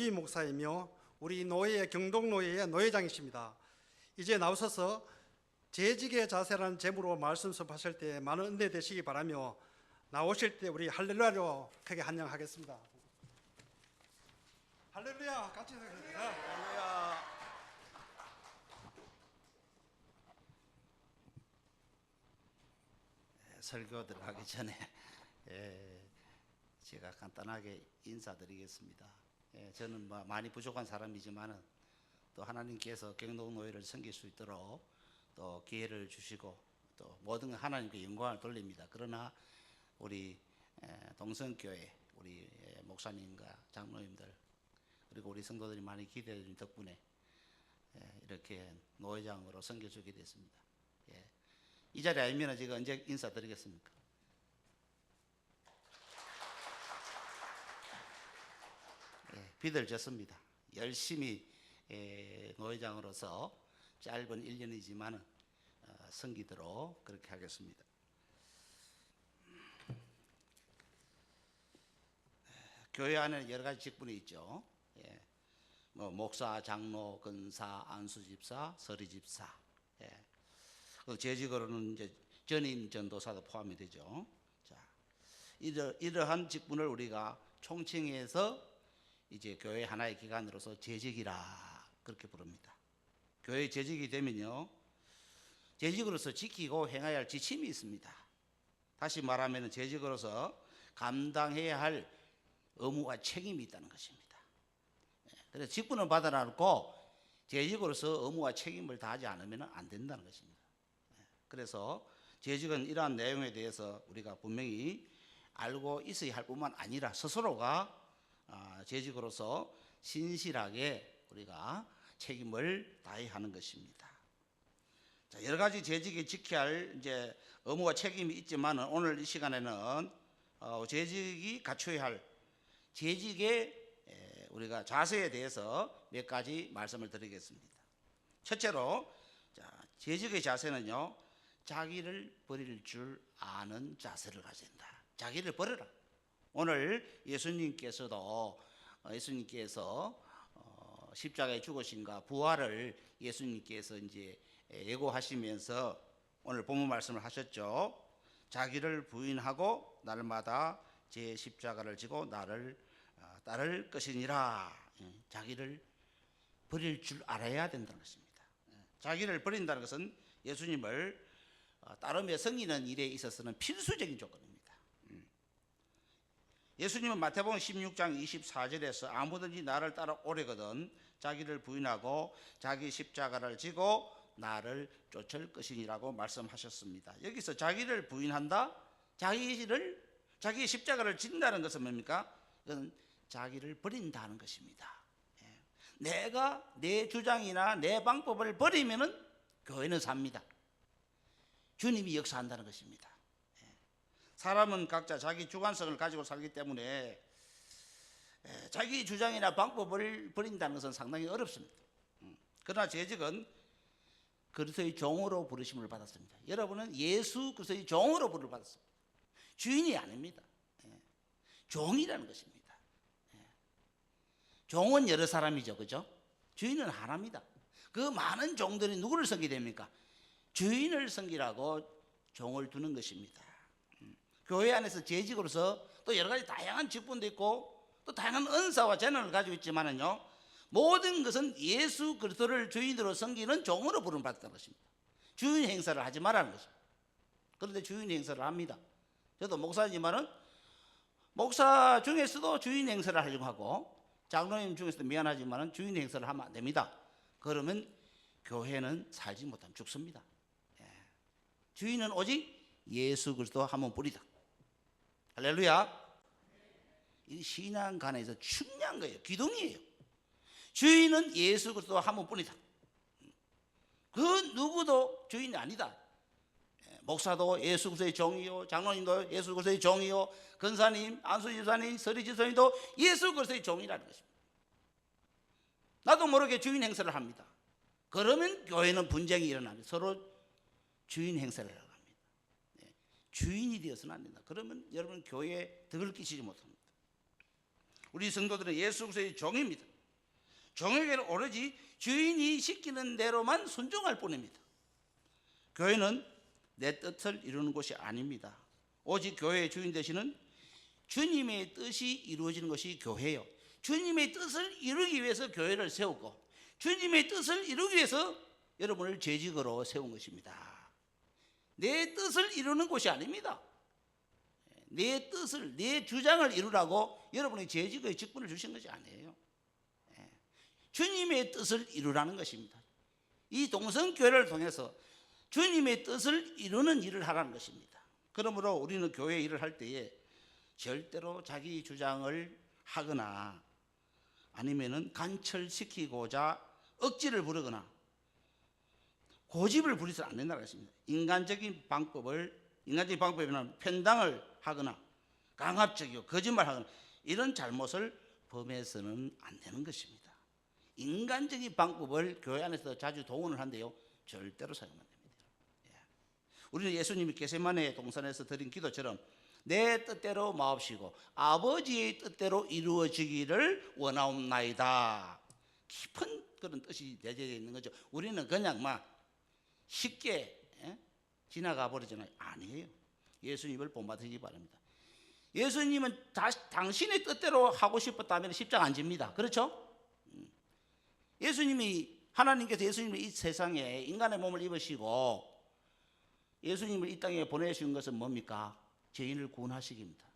이수희 목사이며 우리 노예의 경동노예의 노회장이십니다. 이제 나오셔서 재직의 자세라는 제목으로 말씀 수업하실 때 많은 은혜 되시기 바라며 나오실 때 우리 할렐루야로 크게 환영하겠습니다. 할렐루야 같이 하겠습니다. 할렐루야. 설교들 하기 전에 제가 간단하게 인사드리겠습니다. 저는 많이 부족한 사람이지만 또 하나님께서 경동노예를 섬길 수 있도록 또 기회를 주시고 또 모든 하나님께 영광을 돌립니다. 그러나 우리 동성교회 우리 목사님과 장로님들 그리고 우리 성도들이 많이 기대해 주신 덕분에 이렇게 노회장으로 섬겨주게 됐습니다. 이 자리에 아니면 제가 언제 인사드리겠습니까? 비들졌습니다. 열심히 노회장으로서 짧은 1년이지만 섬기도록 그렇게 하겠습니다. 교회 안에 여러 가지 직분이 있죠. 목사, 장로, 근사, 안수집사, 서리집사. 제 직으로는 이제 전임 전도사도 포함이 되죠. 자, 이러한 직분을 우리가 총칭해서 이제 교회 하나의 기관으로서 재직이라 그렇게 부릅니다. 교회 재직이 되면요, 재직으로서 지키고 행해야 할 지침이 있습니다. 다시 말하면 재직으로서 감당해야 할 의무와 책임이 있다는 것입니다. 그래서 직분을 받아놓고 재직으로서 의무와 책임을 다하지 않으면 안 된다는 것입니다. 그래서 재직은 이러한 내용에 대해서 우리가 분명히 알고 있어야 할 뿐만 아니라 스스로가 재직으로서 신실하게 우리가 책임을 다해야 하는 것입니다. 자, 여러 가지 재직에 지켜야 할 이제 의무와 책임이 있지만 오늘 이 시간에는 재직이 갖춰야 할 재직의 우리가 자세에 대해서 몇 가지 말씀을 드리겠습니다. 첫째로 재직의 자세는요, 자기를 버릴 줄 아는 자세를 가져야 된다. 자기를 버려라. 오늘 예수님께서 십자가에 죽으신가 부활을 예수님께서 이제 예고하시면서 오늘 본문 말씀을 하셨죠. 자기를 부인하고 날마다 제 십자가를 지고 나를 따를 것이니라. 자기를 버릴 줄 알아야 된다는 것입니다. 자기를 버린다는 것은 예수님을 따르며 섬기는 일에 있어서는 필수적인 조건입니다. 예수님은 마태복음 16장 24절에서 아무든지 나를 따라오려거든 자기를 부인하고 자기 십자가를 지고 나를 쫓을 것이니라고 말씀하셨습니다. 여기서 자기를 부인한다, 자기의 십자가를 진다는 것은 뭡니까? 이건 자기를 버린다는 것입니다. 내가 내 주장이나 내 방법을 버리면은 교회는 삽니다. 주님이 역사한다는 것입니다. 사람은 각자 자기 주관성을 가지고 살기 때문에 자기 주장이나 방법을 버린다는 것은 상당히 어렵습니다. 그러나 재직은 그리스도의 종으로 부르심을 받았습니다. 여러분은 예수 그리스도의 종으로 부름을 받았습니다. 주인이 아닙니다. 종이라는 것입니다. 종은 여러 사람이죠, 그죠? 주인은 하나입니다. 그 많은 종들이 누구를 섬기게 됩니까? 주인을 섬기라고 종을 두는 것입니다. 교회 안에서 재직으로서 또 여러 가지 다양한 직분도 있고 또 다양한 은사와 재능을 가지고 있지만은요, 모든 것은 예수 그리스도를 주인으로 섬기는 종으로 부름을 받았다는 것입니다. 주인 행사를 하지 말라는 것입니다. 그런데 주인 행사를 합니다. 저도 목사지만은 목사 중에서도 주인 행사를 하려고 하고 장로님 중에서도 미안하지만은 주인 행사를 하면 안 됩니다. 그러면 교회는 살지 못하면 죽습니다. 주인은 오직 예수 그리스도 한 분뿐이다. 할렐루야. 이 신앙관에서 중요한 거예요. 기둥이에요. 주인은 예수 그리스도 한 분뿐이다. 그 누구도 주인이 아니다. 목사도 예수 그리스도의 종이요, 장로님도 예수 그리스도의 종이요, 근사님, 안수집사님, 서리집사님도 예수 그리스도의 종이라는 것입니다. 나도 모르게 주인 행세를 합니다. 그러면 교회는 분쟁이 일어납니다. 서로 주인 행세를 하고 합니다. 주인이 되어서는 안 된다. 그러면 여러분 교회에 덕을 끼치지 못합니다. 우리 성도들은 예수 그리스도의 종입니다. 종에게는 오로지 주인이 시키는 대로만 순종할 뿐입니다. 교회는 내 뜻을 이루는 곳이 아닙니다. 오직 교회의 주인 되시는 주님의 뜻이 이루어지는 것이 교회예요. 주님의 뜻을 이루기 위해서 교회를 세우고 주님의 뜻을 이루기 위해서 여러분을 재직으로 세운 것입니다. 내 뜻을 이루는 곳이 아닙니다. 내 뜻을, 내 주장을 이루라고 여러분의 재직의 직분을 주신 것이 아니에요. 주님의 뜻을 이루라는 것입니다. 이 동성교회를 통해서 주님의 뜻을 이루는 일을 하라는 것입니다. 그러므로 우리는 교회 일을 할 때에 절대로 자기 주장을 하거나 아니면은 간철시키고자 억지를 부르거나 고집을 부리서는 안 된다고 했습니다. 인간적인 방법이면 편당을 하거나 강압적이고 거짓말하거나 이런 잘못을 범해서는 안 되는 것입니다. 인간적인 방법을 교회 안에서 자주 동원을 한대요. 절대로 사용하면 안 됩니다. 우리는 예수님이 겟세마네 동산에서 드린 기도처럼 내 뜻대로 마옵시고 아버지의 뜻대로 이루어지기를 원하옵나이다. 깊은 그런 뜻이 내재되어 있는 거죠. 우리는 그냥 막 쉽게 지나가 버리잖아요. 아니에요. 예수님을 본받으시기 바랍니다. 예수님은 당신의 뜻대로 하고 싶었다면 십자가 안 집니다. 그렇죠? 하나님께서 예수님을 이 세상에 인간의 몸을 입으시고 예수님을 이 땅에 보내신 것은 뭡니까? 죄인을 구원하시기입니다.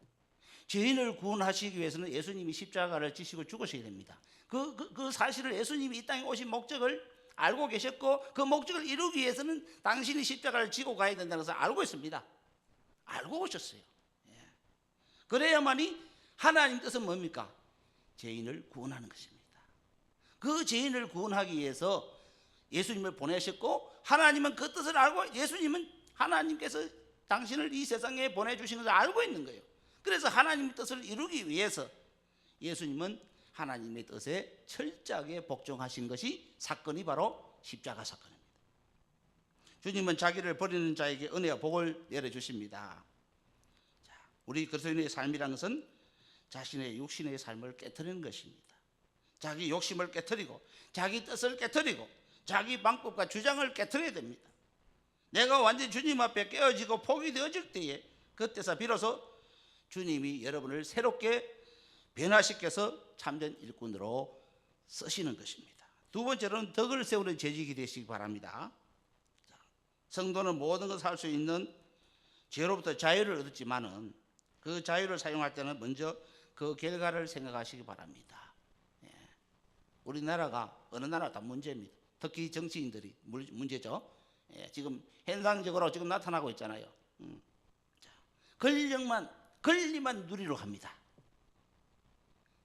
죄인을 구원하시기 위해서는 예수님이 십자가를 지시고 죽으셔야 됩니다. 그 사실을 예수님이 이 땅에 오신 목적을 알고 계셨고 그 목적을 이루기 위해서는 당신이 십자가를 지고 가야 된다는 것을 알고 있습니다. 알고 오셨어요. 그래야만이 하나님 뜻은 뭡니까? 죄인을 구원하는 것입니다. 그 죄인을 구원하기 위해서 예수님을 보내셨고 하나님은 그 뜻을 알고 하나님께서 당신을 이 세상에 보내주신 것을 알고 있는 거예요. 그래서 하나님의 뜻을 이루기 위해서 예수님은 하나님의 뜻에 철저하게 복종하신 것이 사건이 바로 십자가 사건입니다. 주님은 자기를 버리는 자에게 은혜와 복을 내려주십니다. 우리 그리스도인의 삶이라는 것은 자신의 육신의 삶을 깨트리는 것입니다. 자기 욕심을 깨트리고 자기 뜻을 깨트리고 자기 방법과 주장을 깨트려야 됩니다. 내가 완전히 주님 앞에 깨어지고 포기되어질 때에 그때서 비로소 주님이 여러분을 새롭게 변화시켜서 참된 일꾼으로 쓰시는 것입니다. 두 번째로는 덕을 세우는 재직이 되시기 바랍니다. 성도는 모든 것을 할 수 있는 죄로부터 자유를 얻었지만은 그 자유를 사용할 때는 먼저 그 결과를 생각하시기 바랍니다. 우리나라가 어느 나라 다 문제입니다. 특히 정치인들이 문제죠. 지금 현상적으로 지금 나타나고 있잖아요. 권리만 누리러 갑니다.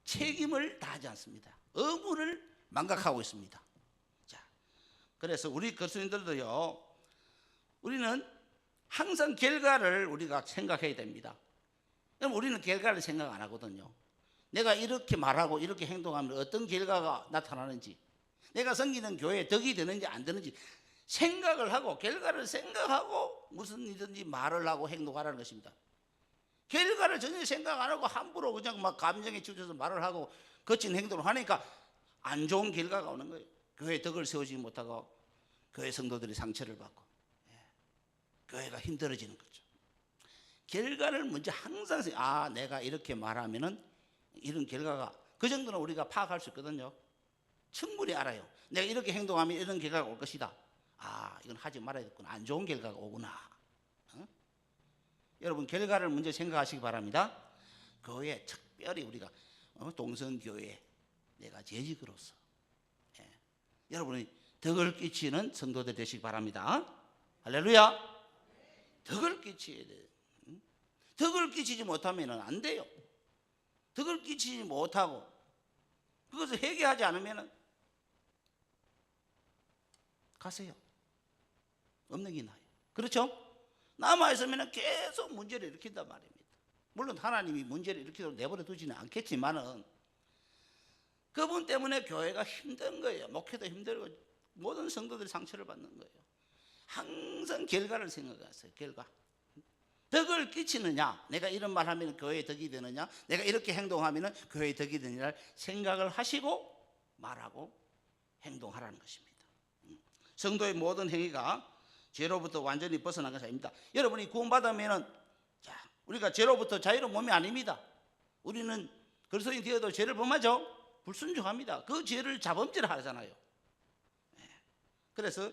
책임을 다하지 않습니다. 의무를 망각하고 있습니다. 그래서 우리 그리스도인들도요, 우리는 항상 결과를 우리가 생각해야 됩니다. 그럼 우리는 결과를 생각 안 하거든요. 내가 이렇게 말하고 이렇게 행동하면 어떤 결과가 나타나는지, 내가 섬기는 교회에 덕이 되는지 안 되는지 생각을 하고 결과를 생각하고 무슨 일든지 말을 하고 행동하라는 것입니다. 결과를 전혀 생각 안 하고 함부로 그냥 막 감정에 치우쳐서 말을 하고 거친 행동을 하니까 안 좋은 결과가 오는 거예요. 교회 덕을 세우지 못하고 교회 성도들이 상처를 받고 교회가 힘들어지는 거죠. 결과를 먼저 항상 내가 이렇게 말하면은 이런 결과가 그 정도는 우리가 파악할 수 있거든요. 충분히 알아요. 내가 이렇게 행동하면 이런 결과가 올 것이다. 이건 하지 말아야 되겠구나. 안 좋은 결과가 오구나. 여러분 결과를 먼저 생각하시기 바랍니다. 교회 특별히 우리가 동성교회 내가 재직으로서 여러분이 덕을 끼치는 성도들 되시기 바랍니다. 할렐루야. 덕을 끼쳐야 돼요. 덕을 끼치지 못하면 안 돼요. 덕을 끼치지 못하고 그것을 회개하지 않으면 가세요. 없는 게 나아요. 그렇죠? 남아있으면 계속 문제를 일으킨단 말입니다. 물론 하나님이 문제를 일으키도록 내버려 두지는 않겠지만은 그분 때문에 교회가 힘든 거예요. 목회도 힘들고 모든 성도들이 상처를 받는 거예요. 항상 결과를 생각하세요. 결과. 덕을 끼치느냐, 내가 이런 말 하면 교회에 덕이 되느냐, 내가 이렇게 행동하면 교회에 덕이 되느냐를 생각을 하시고 말하고 행동하라는 것입니다. 성도의 모든 행위가 죄로부터 완전히 벗어난 것이 아닙니다. 여러분이 구원받으면은 자, 우리가 죄로부터 자유로운 몸이 아닙니다. 우리는 그리스도인 되어도 죄를 범하죠. 불순종합니다. 그 죄를 자범죄를 하잖아요. 그래서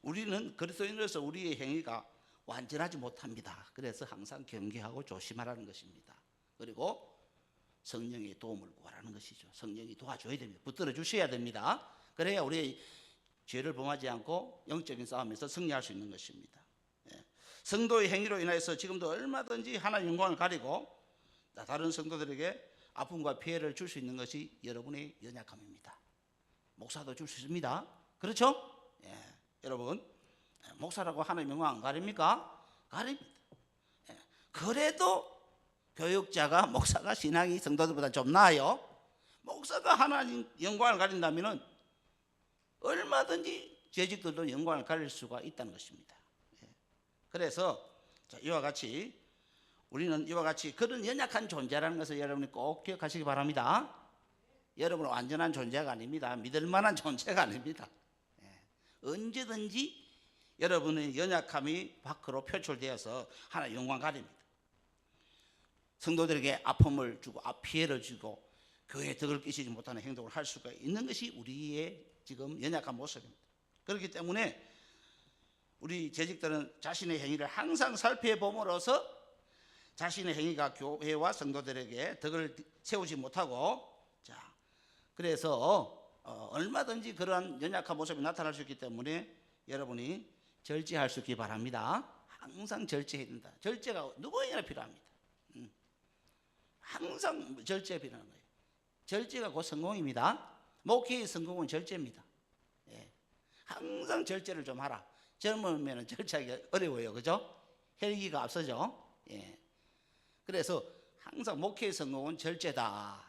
우리는 그리스도인으로서 우리의 행위가 완전하지 못합니다. 그래서 항상 경계하고 조심하라는 것입니다. 그리고 성령의 도움을 구하라는 것이죠. 성령이 도와줘야 됩니다. 붙들어 주셔야 됩니다. 그래야 우리 죄를 범하지 않고 영적인 싸움에서 승리할 수 있는 것입니다. 성도의 행위로 인해서 지금도 얼마든지 하나님 영광을 가리고 다른 성도들에게 아픔과 피해를 줄 수 있는 것이 여러분의 연약함입니다. 목사도 줄 수 있습니다. 그렇죠? 여러분, 목사라고 하나님 영광 안 가립니까? 가립니다. 그래도 교육자가 목사가 신앙이 성도들보다 좀 나아요. 목사가 하나님 영광을 가린다면 얼마든지 재직들도 영광을 가릴 수가 있다는 것입니다. 그래서 이와 같이 우리는 이와 같이 그런 연약한 존재라는 것을 여러분이 꼭 기억하시기 바랍니다. 여러분은 완전한 존재가 아닙니다. 믿을 만한 존재가 아닙니다. 언제든지 여러분의 연약함이 밖으로 표출되어서 하나님 영광 가립니다. 성도들에게 아픔을 주고 피해를 주고 교회에 덕을 끼치지 못하는 행동을 할 수가 있는 것이 우리의 지금 연약한 모습입니다. 그렇기 때문에 우리 재직들은 자신의 행위를 항상 살펴봄으로써 자신의 행위가 교회와 성도들에게 덕을 세우지 못하고 그래서 얼마든지 그러한 연약한 모습이 나타날 수 있기 때문에 여러분이 절제할 수 있기 바랍니다. 항상 절제해야 된다. 절제가 누구에게나 필요합니다. 항상 절제가 필요한 거예요. 절제가 곧 성공입니다. 목회의 성공은 절제입니다. 항상 절제를 좀 하라. 젊으면 절제하기 어려워요. 그죠? 혈기가 앞서죠. 그래서 항상 목회의 성공은 절제다.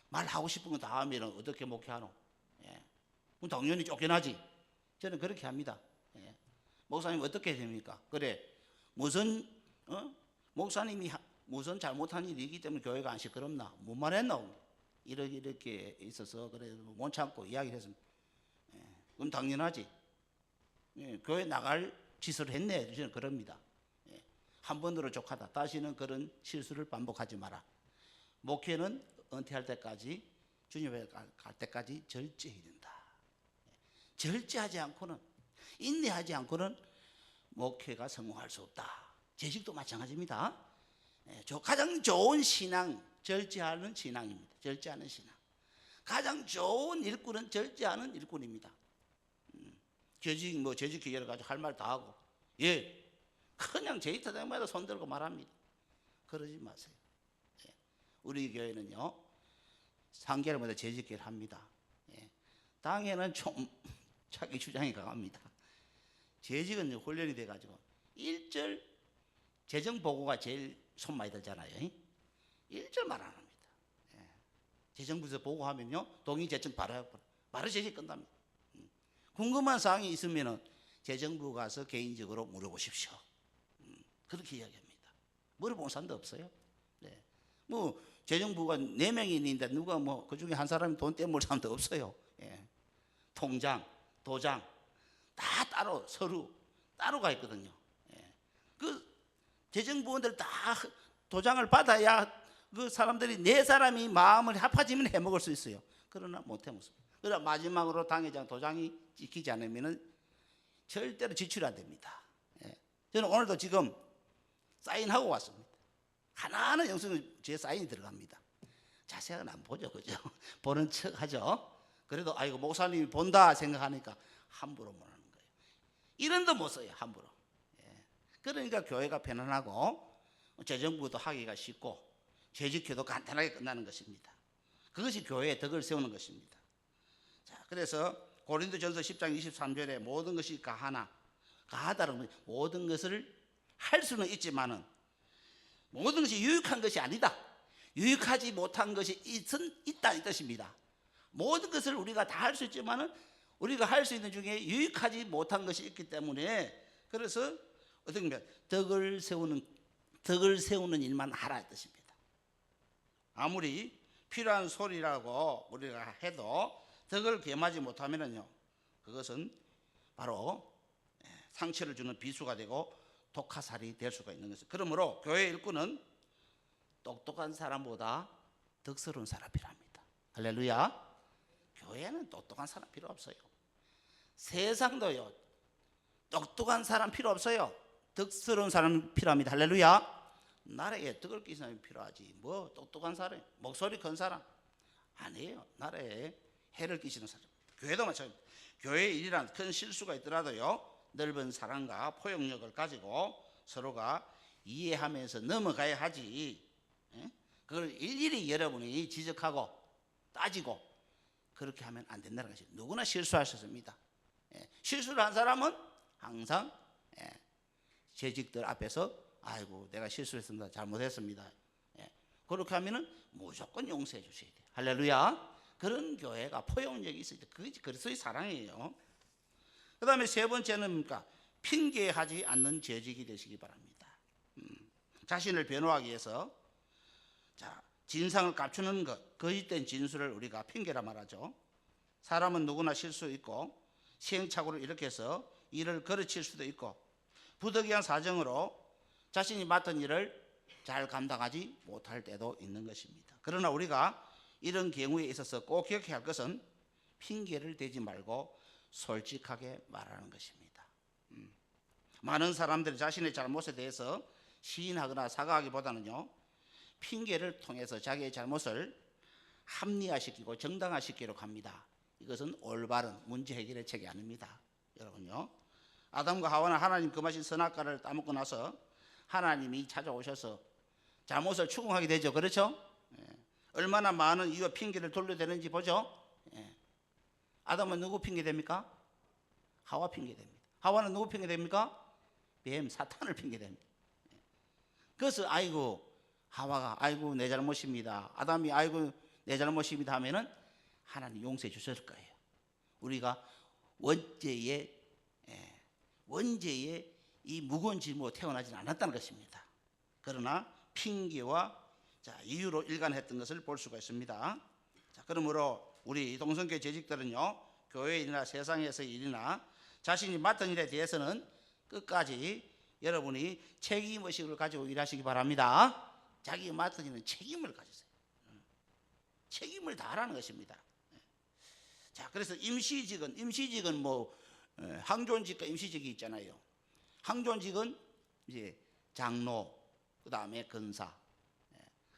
말하고 싶은 거 다 하면 어떻게 목회하노? 그럼 당연히 쫓겨나지. 저는 그렇게 합니다. 목사님 어떻게 됩니까? 그래 무슨 목사님이 무슨 잘못한 일이 있기 때문에 교회가 안 시끄럽나? 뭔 말했나? 이렇게 있어서 그래 못 참고 이야기를 했습니다. 그럼 당연하지. 교회 나갈 짓을 했네. 저는 그럽니다. 한 번으로 족하다. 다시는 그런 실수를 반복하지 마라. 목회는 은퇴할 때까지 주님에 갈 때까지 절제해야 된다. 절제하지 않고는 인내하지 않고는 목회가 성공할 수 없다. 재직도 마찬가지입니다. 가장 좋은 신앙 절제하는 신앙입니다. 절제하는 신앙. 가장 좋은 일꾼은 절제하는 일꾼입니다. 재직이 여러 가지 할 말 다 하고 그냥 제의터 때마다 손들고 말합니다. 그러지 마세요. 우리 교회는요 3개월마다 재직기를 합니다. 당에는 좀 자기 주장이 강합니다. 재직은 훈련이 돼가지고 1절 재정보고가 제일 손 많이 들잖아요. 1절 말 안 합니다. 재정부에서 보고하면요 동의 재청 바로 재직 끝납니다. 궁금한 사항이 있으면 재정부 가서 개인적으로 물어보십시오. 그렇게 이야기합니다. 물어보는 사람도 없어요. 재정부가 4명이 있는데 누가 그 중에 한 사람이 돈 떼먹을 사람도 없어요. 통장, 도장 다 따로 서류 따로가 있거든요. 그 재정부원들 다 도장을 받아야 그 사람들이 4사람이 마음을 합하지면 해먹을 수 있어요. 그러나 못 해먹습니다. 그러나 마지막으로 당회장 도장이 지키지 않으면 절대로 지출이 안 됩니다. 저는 오늘도 지금 사인하고 왔습니다. 하나하나 영수증 제 사인이 들어갑니다. 자세하게는 안 보죠, 그죠? 보는 척 하죠. 그래도 아이고 목사님이 본다 생각하니까 함부로 못 하는 거예요. 이런도 못 써요, 함부로. 그러니까 교회가 편안하고 재정부도 하기가 쉽고 재직회도 간단하게 끝나는 것입니다. 그것이 교회의 덕을 세우는 것입니다. 그래서 고린도전서 10장 23절에 모든 것이 가하다는 모든 것을 할 수는 있지만은 모든 것이 유익한 것이 아니다. 유익하지 못한 것이 있다 이 뜻입니다. 모든 것을 우리가 다 할 수 있지만은 우리가 할 수 있는 중에 유익하지 못한 것이 있기 때문에 그래서 어떻게 보면 덕을 세우는 일만 하라 이 뜻입니다. 아무리 필요한 소리라고 우리가 해도 덕을 겸하지 못하면은요, 그것은 바로 상처를 주는 비수가 되고 독화살이 될 수가 있는 것이죠. 그러므로 교회 일꾼은 똑똑한 사람보다 덕스러운 사람 필요합니다. 할렐루야. 교회는 똑똑한 사람 필요 없어요. 세상도요, 똑똑한 사람 필요 없어요. 덕스러운 사람 필요합니다. 할렐루야. 나라에 덕을 끼는 사람이 필요하지, 뭐 똑똑한 사람, 목소리 큰 사람 아니에요. 나라에 해를 끼치는 사람. 교회도 마찬가지입니다. 교회의 일이란 큰 실수가 있더라도요, 넓은 사랑과 포용력을 가지고 서로가 이해하면서 넘어가야 하지. 그걸 일일이 여러분이 지적하고 따지고 그렇게 하면 안 된다는 것이죠. 누구나 실수할 수 있습니다. 실수를 한 사람은 항상 재직들 앞에서 아이고 내가 실수했습니다, 잘못했습니다, 그렇게 하면은 무조건 용서해 주셔야 돼요. 할렐루야. 그런 교회가 포용력이 있어야 돼요. 그게 그리스도의 사랑이에요. 그 다음에 세 번째는 뭡니까? 핑계하지 않는 재직이 되시기 바랍니다. 자신을 변호하기 위해서 진상을 감추는 것, 거짓된 진술을 우리가 핑계라 말하죠. 사람은 누구나 실수 있고 시행착오를 일으켜서 일을 거르칠 수도 있고 부득이한 사정으로 자신이 맡은 일을 잘 감당하지 못할 때도 있는 것입니다. 그러나 우리가 이런 경우에 있어서 꼭 기억해야 할 것은 핑계를 대지 말고 솔직하게 말하는 것입니다. 많은 사람들이 자신의 잘못에 대해서 시인하거나 사과하기보다는요, 핑계를 통해서 자기의 잘못을 합리화시키고 정당화시키려고 합니다. 이것은 올바른 문제 해결의 책이 아닙니다. 여러분요, 아담과 하와는 하나님 금하신 선악과를 따먹고 나서 하나님이 찾아오셔서 잘못을 추궁하게 되죠. 그렇죠? 얼마나 많은 이유와 핑계를 돌려대는지 보죠. 아담은 누구 핑계 됩니까? 하와 핑계 됩니다. 하와는 누구 핑계 됩니까? 뱀, 사탄을 핑계 됩니다. 그래서 아이고 하와가 아이고 내 잘못입니다, 아담이 아이고 내 잘못입니다 하면은 하나님 용서해 주실 거예요. 우리가 원죄의 이 무거운 짐으로 태어나지는 않았다는 것입니다. 그러나 핑계와 이유로 일관했던 것을 볼 수가 있습니다. 그러므로 우리 동성교회 재직들은요, 교회 일이나 세상에서의 일이나 자신이 맡은 일에 대해서는 끝까지 여러분이 책임의식을 가지고 일하시기 바랍니다. 자기 맡은 일은 책임을 가지세요. 책임을 다하라는 것입니다. 그래서 임시직은 뭐 항존직과 임시직이 있잖아요. 항존직은 이제 장로, 그 다음에 근사,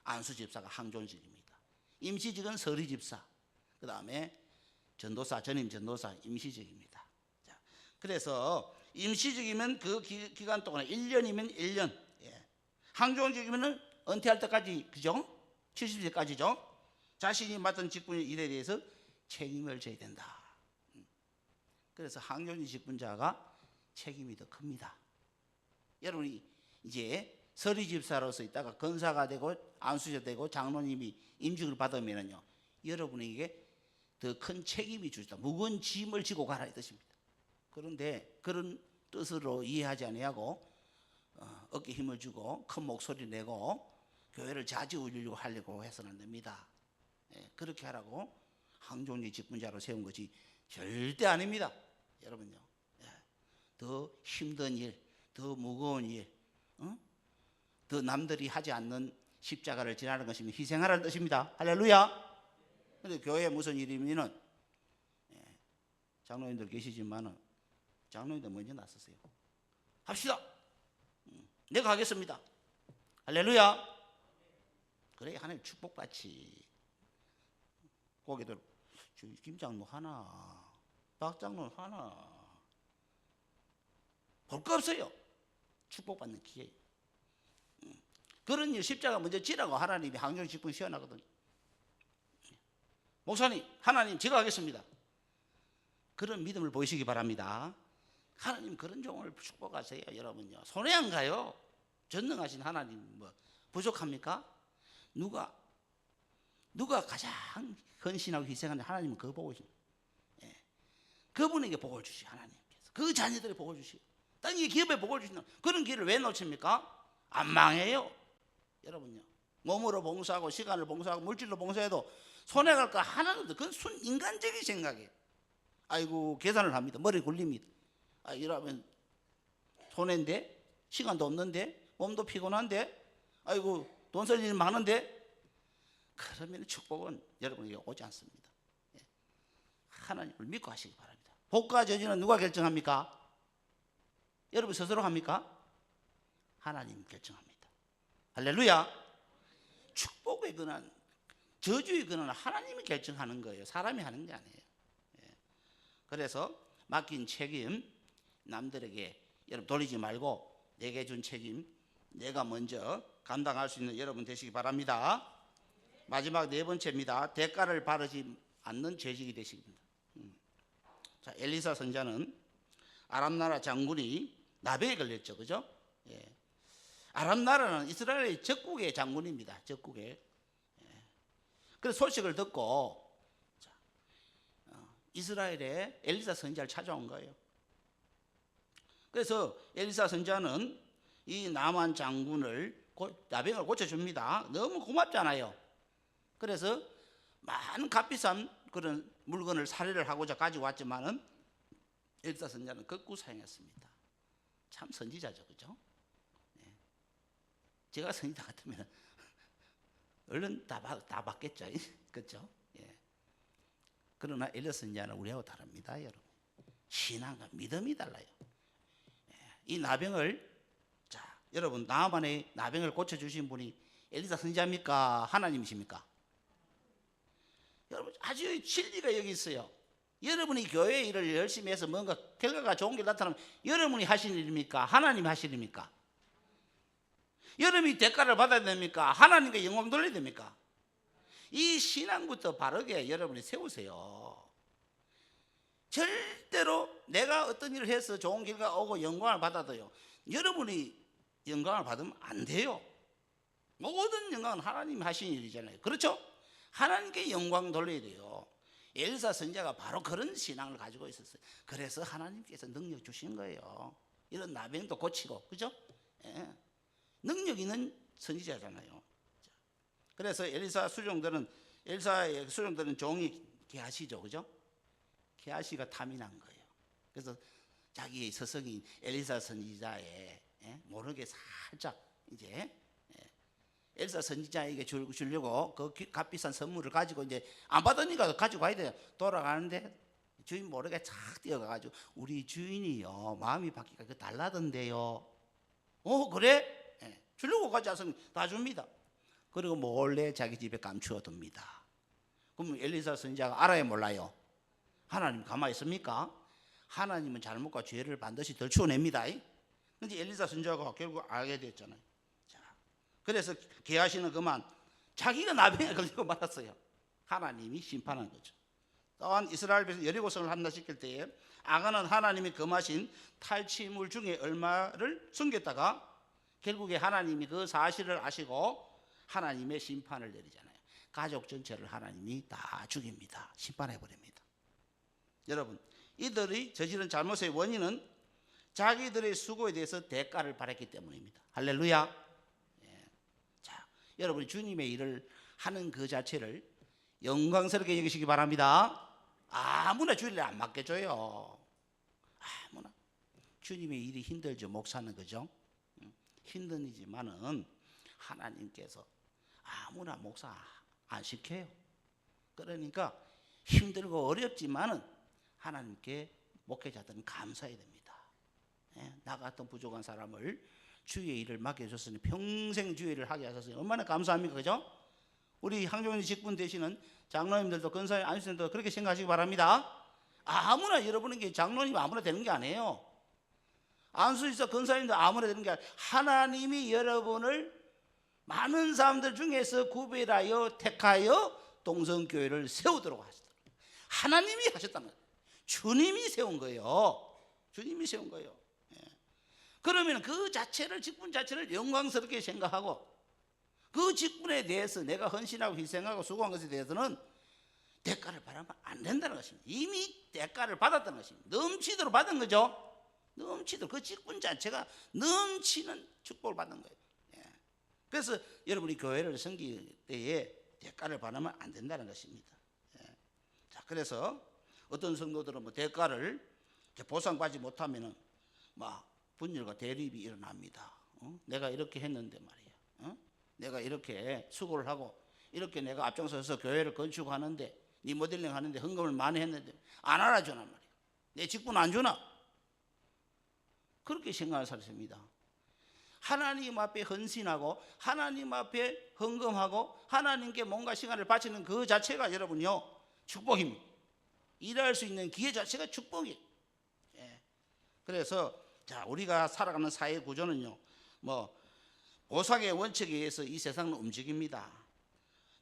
안수집사가 항존직입니다. 임시직은 서리집사, 그 다음에 전도사, 전임 전도사, 임시직입니다. 그래서 임시직이면 그 기간 동안에 1년이면 1년, 항존직이면 은퇴할 때까지, 그죠? 70세까지죠. 자신이 맡은 직분의 일에 대해서 책임을 져야 된다. 그래서 항존직 직분자가 책임이 더 큽니다. 여러분이 이제 서리집사로서 있다가 건사가 되고 안수자 되고 장로님이 임직을 받으면요, 여러분에게 더 큰 책임이 주시다. 무거운 짐을 지고 가라 이 뜻입니다. 그런데 그런 뜻으로 이해하지 아니하고 어깨 힘을 주고 큰 목소리 내고 교회를 좌지우지로 하려고 해서는 안 됩니다. 그렇게 하라고 항존직 직분자로 세운 것이 절대 아닙니다. 여러분요, 더 힘든 일, 더 무거운 일, 더 남들이 하지 않는 십자가를 지나는 것이면 희생하라는 뜻입니다. 할렐루야. 그런데 교회에 무슨 일이면은 장로님들 계시지만은 장로님들 먼저 나서세요. 합시다. 내가 하겠습니다. 할렐루야. 그래 하나님 축복받지. 고개들 김 장로 하나, 박 장로 하나, 볼 거 없어요. 축복받는 기회. 그런 일 십자가 먼저 지라고 하나님이 항존 직분 시원하거든요. 목사님, 하나님 제가 하겠습니다. 그런 믿음을 보이시기 바랍니다. 하나님 그런 종을 축복하세요. 여러분요, 손해 안 가요. 전능하신 하나님 뭐 부족합니까? 누가 가장 헌신하고 희생하는 하나님은 그거 보고 계십니다. 그분에게 복을 주시 하나님께서 그 자녀들의 복을 주시고 땅의 기업에 복을 주시는 그런 길을 왜 놓칩니까? 안 망해요. 여러분요, 몸으로 봉사하고 시간을 봉사하고 물질로 봉사해도 손해갈 거 하나도 없어. 그건 순인간적인 생각이에요. 아이고 계산을 합니다. 머리 굴립니다. 아, 이러면 손해인데 시간도 없는데 몸도 피곤한데 아이고 돈 쓸 일 많은데 그러면 축복은 여러분에게 오지 않습니다. 예. 하나님을 믿고 하시기 바랍니다. 복과 저주는 누가 결정합니까? 여러분 스스로 합니까? 하나님 결정합니다. 할렐루야. 축복의 근원, 저주의 근원은 하나님이 결정하는 거예요. 사람이 하는 게 아니에요. 예. 그래서 맡긴 책임 남들에게 여러분 돌리지 말고 내게 준 책임 내가 먼저 감당할 수 있는 여러분 되시기 바랍니다. 마지막 네 번째입니다. 대가를 바르지 않는 죄직이 되십니다. 자, 엘리사 선자는 아람 나라 장군이 나병에 걸렸죠, 그죠? 예. 아람 나라는 이스라엘의 적국의 장군입니다. 적국의. 예. 그래서 소식을 듣고 자, 이스라엘에 엘리사 선자를 찾아온 거예요. 그래서 엘리사 선자는 이 나만 장군을 나병을 고쳐줍니다. 너무 고맙잖아요. 그래서 많은 값비싼 그런 물건을 살해를 하고자 가지고 왔지만은 엘리사 선자는 극구 사용했습니다. 참 선지자죠, 그죠? 네. 제가 선지자 같으면 얼른 다 받겠죠, 그렇죠? 예. 그러나 엘리사 선자는 우리하고 다릅니다, 여러분. 신앙과 믿음이 달라요. 예. 이 나병을 자, 여러분 나만의 나병을 고쳐주신 분이 엘리사 선지자입니까? 하나님이십니까? 여러분 아주 진리가 여기 있어요. 여러분이 교회 일을 열심히 해서 뭔가 결과가 좋은 게 나타나면 여러분이 하신 일입니까? 하나님이 하신 일입니까? 여러분이 대가를 받아야 됩니까? 하나님께 영광 돌려야 됩니까? 이 신앙부터 바르게 여러분이 세우세요. 절대로 내가 어떤 일을 해서 좋은 결과가 오고 영광을 받아도요 여러분이 영광을 받으면 안 돼요. 모든 영광은 하나님이 하신 일이잖아요. 그렇죠? 하나님께 영광 돌려야 돼요. 엘리사 선지자가 바로 그런 신앙을 가지고 있었어요. 그래서 하나님께서 능력 주신 거예요. 이런 나병도 고치고, 그죠? 예. 능력 있는 선지자잖아요. 그래서 엘리사의 수종들은 종이 게하시죠, 그죠? 게하시가 탐이 난 거예요. 그래서 자기의 스승인 엘리사 선지자의 모르게 살짝 이제 엘리사 선지자에게 주려고 그 값비싼 선물을 가지고 이제 안 받으니까 가지고 가야 돼요. 돌아가는데 주인 모르게 착 뛰어가가지고 우리 주인이요 마음이 바뀌니까 그 달라던데요. 그래? 예. 주려고 가지 않으면 다 줍니다. 그리고 몰래 자기 집에 감추어 둡니다. 그럼 엘리사 선지자가 알아야 몰라요? 하나님 가만히 있습니까? 하나님은 잘못과 죄를 반드시 덜추어냅니다. 근데 엘리사 선지자가 결국 알게 됐잖아요. 그래서 게하시는 그만 자기가 나병에 걸리고 말았어요. 하나님이 심판한 거죠. 또한 이스라엘 백성 여리고성을 함락시킬 때에 아간은 하나님이 금하신 탈취물 중에 얼마를 숨겼다가 결국에 하나님이 그 사실을 아시고 하나님의 심판을 내리잖아요. 가족 전체를 하나님이 다 죽입니다. 심판해버립니다. 여러분 이들이 저지른 잘못의 원인은 자기들의 수고에 대해서 대가를 바랐기 때문입니다. 할렐루야. 여러분이 주님의 일을 하는 그 자체를 영광스럽게 여기시기 바랍니다. 아무나 주일에 안 맡겨줘요. 아무나. 주님의 일이 힘들죠, 목사는. 그죠? 힘든 이지만은 하나님께서 아무나 목사 안 시켜요. 그러니까 힘들고 어렵지만은 하나님께 목회자들은 감사해야 됩니다. 나 같은 부족한 사람을 주의 일을 맡겨줬으니 평생 주의 일을 하게 하셨으니 얼마나 감사합니까, 그죠? 우리 항종인 직분 되시는 장로님들도 권사님, 안수님들도 그렇게 생각하시기 바랍니다. 아무나 여러분에게 장로님 아무나 되는 게 아니에요. 안수이서 권사님도 아무나 되는 게 아니에요. 하나님이 여러분을 많은 사람들 중에서 구별하여 택하여 동성교회를 세우도록 하시더라고요. 하나님이 하셨다는 거예요. 주님이 세운 거예요. 주님이 세운 거예요. 그러면 그 자체를, 직분 자체를 영광스럽게 생각하고 그 직분에 대해서 내가 헌신하고 희생하고 수고한 것에 대해서는 대가를 바라면 안 된다는 것입니다. 이미 대가를 받았다는 것입니다. 넘치도록 받은 거죠. 넘치도록 그 직분 자체가 넘치는 축복을 받는 거예요. 그래서 여러분이 교회를 섬길 때에 대가를 받으면 안 된다는 것입니다. 예. 자, 그래서 어떤 성도들은 뭐 대가를 보상받지 못하면은 막 분열과 대립이 일어납니다. 내가 이렇게 했는데 말이야. 내가 이렇게 수고를 하고 이렇게 내가 앞장서서 교회를 건축하는데 네 모델링 하는데 헌금을 많이 했는데 안 알아주나 말이야. 내 직분 안 주나? 그렇게 생각할 사람입니다. 하나님 앞에 헌신하고 하나님 앞에 헌금하고 하나님께 뭔가 시간을 바치는 그 자체가 여러분요 축복입니다. 일할 수 있는 기회 자체가 축복이에요. 예. 그래서 자, 우리가 살아가는 사회 구조는요 뭐 보상의 원칙에 의해서 이 세상은 움직입니다.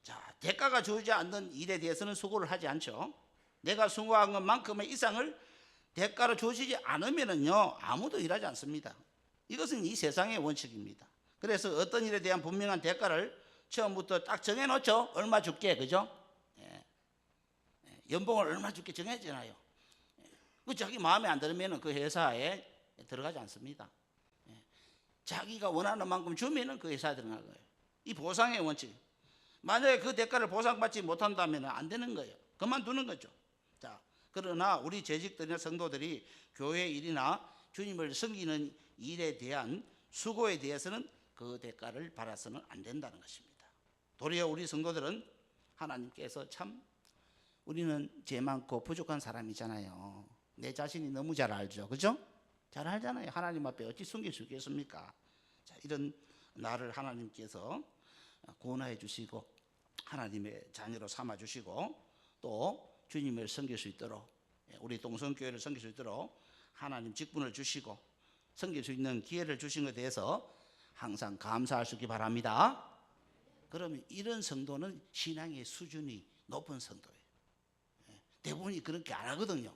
자, 대가가 주어지지 않는 일에 대해서는 수고를 하지 않죠. 내가 수고한 것만큼의 이상을 대가로 주어지지 않으면은요 아무도 일하지 않습니다. 이것은 이 세상의 원칙입니다. 그래서 어떤 일에 대한 분명한 대가를 처음부터 딱 정해놓죠. 얼마 줄게, 그죠? 예. 연봉을 얼마 줄게 정해지나요? 그 자기 마음에 안 들으면 그 회사에 들어가지 않습니다. 예. 자기가 원하는 만큼 주면은 그 회사에 들어가는 거예요. 이 보상의 원칙. 만약에 그 대가를 보상받지 못한다면 안 되는 거예요. 그만두는 거죠. 자, 그러나 우리 재직들이나 성도들이 교회 일이나 주님을 섬기는 일에 대한 수고에 대해서는 그 대가를 받아서는 안 된다는 것입니다. 도리어 우리 성도들은 하나님께서 참 우리는 죄 많고 부족한 사람이잖아요. 내 자신이 너무 잘 알죠. 그죠? 잘 알잖아요. 하나님 앞에 어찌 숨길 수 있겠습니까? 자, 이런 나를 하나님께서 구원해 주시고 하나님의 자녀로 삼아 주시고 또 주님을 섬길 수 있도록 우리 동성교회를 섬길 수 있도록 하나님 직분을 주시고 섬길 수 있는 기회를 주신 것에 대해서 항상 감사할 수 있기 바랍니다. 그러면 이런 성도는 신앙의 수준이 높은 성도예요. 대부분이 그렇게 안 하거든요.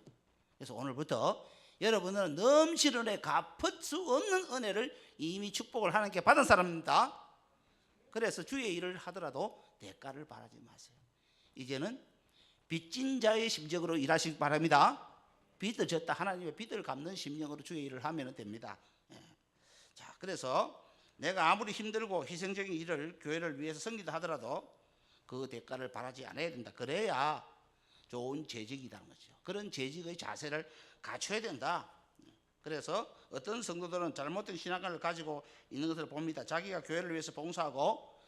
그래서 오늘부터 여러분은 넘치는 은혜, 갚을 수 없는 은혜를 이미 축복을 하나님께 받은 사람입니다. 그래서 주의 일을 하더라도 대가를 바라지 마세요. 이제는 빚진 자의 심정으로 일하시기 바랍니다. 빚을 졌다 하나님의 빚을 갚는 심령으로 주의 일을 하면 됩니다. 자, 그래서 내가 아무리 힘들고 희생적인 일을 교회를 위해서 섬기다 하더라도 그 대가를 바라지 않아야 된다. 그래야 좋은 재직이라는 거죠. 그런 재직의 자세를 갖춰야 된다. 그래서 어떤 성도들은 잘못된 신앙관을 가지고 있는 것을 봅니다. 자기가 교회를 위해서 봉사하고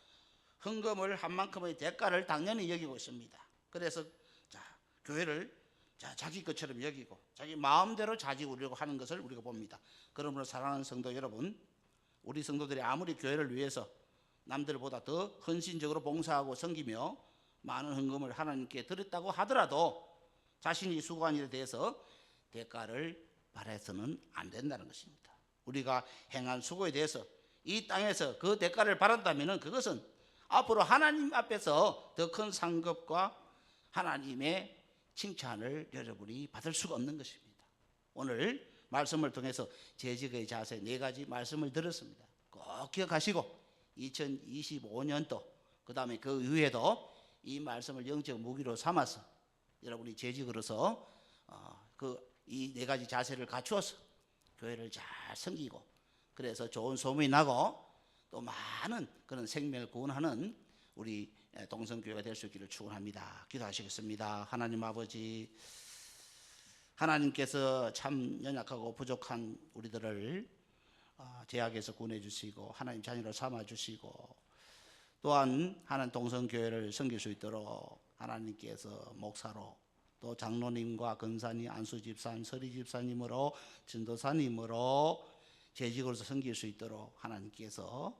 헌금을 한 만큼의 대가를 당연히 여기고 있습니다. 그래서 자, 교회를 자기 것처럼 여기고 자기 마음대로 자지우려고 하는 것을 우리가 봅니다. 그러므로 사랑하는 성도 여러분, 우리 성도들이 아무리 교회를 위해서 남들보다 더 헌신적으로 봉사하고 섬기며 많은 헌금을 하나님께 드렸다고 하더라도 자신이 수고한 일에 대해서 대가를 바라서는 안 된다는 것입니다. 우리가 행한 수고에 대해서 이 땅에서 그 대가를 바란다면 그것은 앞으로 하나님 앞에서 더 큰 상급과 하나님의 칭찬을 여러분이 받을 수가 없는 것입니다. 오늘 말씀을 통해서 재직의 자세 4가지 말씀을 들었습니다. 꼭 기억하시고 2025년도 그 다음에 그 이후에도 이 말씀을 영적 무기로 삼아서 여러분이 재직으로서 이 4가지 자세를 갖추어서 교회를 잘 섬기고 그래서 좋은 소문이 나고 또 많은 그런 생명을 구원하는 우리 동성교회가 될 수 있기를 축원합니다. 기도하시겠습니다. 하나님 아버지, 하나님께서 참 연약하고 부족한 우리들을 죄악에서 구원해 주시고 하나님 자녀로 삼아 주시고 또한 하나님 동성교회를 섬길 수 있도록 하나님께서 목사로 또 장로님과 권사님, 안수집사님, 서리집사님으로 전도사님으로 재직으로서 섬길 수 있도록 하나님께서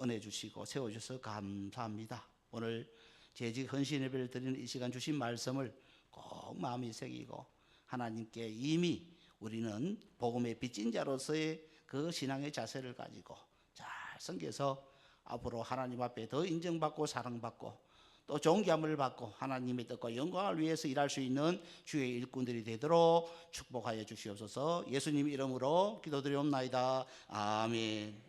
은혜 주시고 세워주셔서 감사합니다. 오늘 재직 헌신 예배를 드리는 이 시간 주신 말씀을 꼭 마음에 새기고 하나님께 이미 우리는 복음의 빚진 자로서의 그 신앙의 자세를 가지고 잘 섬겨서 앞으로 하나님 앞에 더 인정받고 사랑받고 또 존귀함을 받고 하나님의 뜻과 영광을 위해서 일할 수 있는 주의 일꾼들이 되도록 축복하여 주시옵소서. 예수님 이름으로 기도드리옵나이다. 아멘.